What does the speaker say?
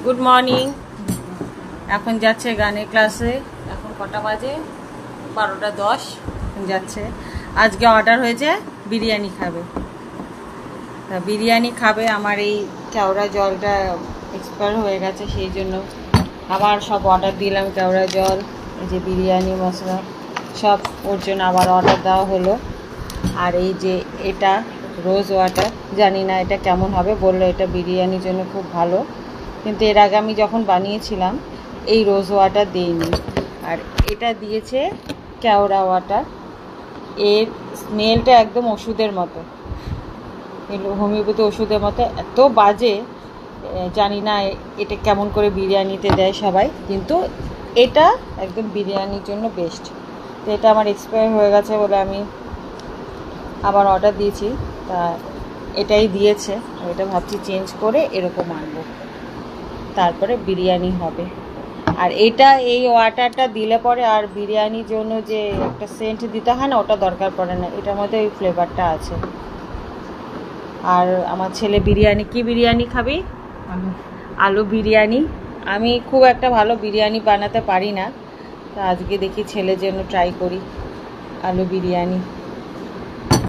Good morning. এখন যাচ্ছে গানের ক্লাসে। এখন কটা বাজে? 12:10 যাচ্ছে। আজকে অর্ডার হয়েছে বিরিয়ানি খাবে। তা বিরিয়ানি খাবে। আমার এই কেওড়া জলটা এক্সপায়ার হয়ে গেছে, সেই জন্য আবার সব অর্ডার দিলাম। কেওড়া জল, এই যে বিরিয়ানি মশলা সব ওর জন্য আবার অর্ডার দেওয়া হলো। আর এই যে এটা রোজ ওয়াটার, জানি না এটা কেমন হবে, বললো এটা বিরিয়ানির জন্য খুব ভালো, কিন্তু এর আগে আমি যখন বানিয়েছিলাম এই রোজ ওয়াটার দিইনি। আর এটা দিয়েছে কেওড়া ওয়াটার। এর স্মেলটা একদম ওষুধের মতো, হোমিওপ্যাথি ওষুধের মতো, এত বাজে। জানি না এটা কেমন করে বিরিয়ানিতে দেয় সবাই, কিন্তু এটা একদম বিরিয়ানির জন্য বেস্ট। তো এটা আমার এক্সপায়ার হয়ে গেছে বলে আমি আবার অর্ডার দিয়েছি। তা এটাই দিয়েছে, এটা ভাবছি চেঞ্জ করে এরকম আনবো, তারপরে বিরিয়ানি হবে। আর এটা এই ওয়াটারটা দিলে পরে আর বিরিয়ানির জন্য যে একটা সেন্ট দিতে হয় না, ওটা দরকার পড়ে না, এটার মধ্যে ওই ফ্লেভারটা আছে। আর আমার ছেলে বিরিয়ানি, কি বিরিয়ানি খাবি? আলু বিরিয়ানি। আমি খুব একটা ভালো বিরিয়ানি বানাতে পারি না, তা আজকে দেখি ছেলের জন্য ট্রাই করি আলু বিরিয়ানি।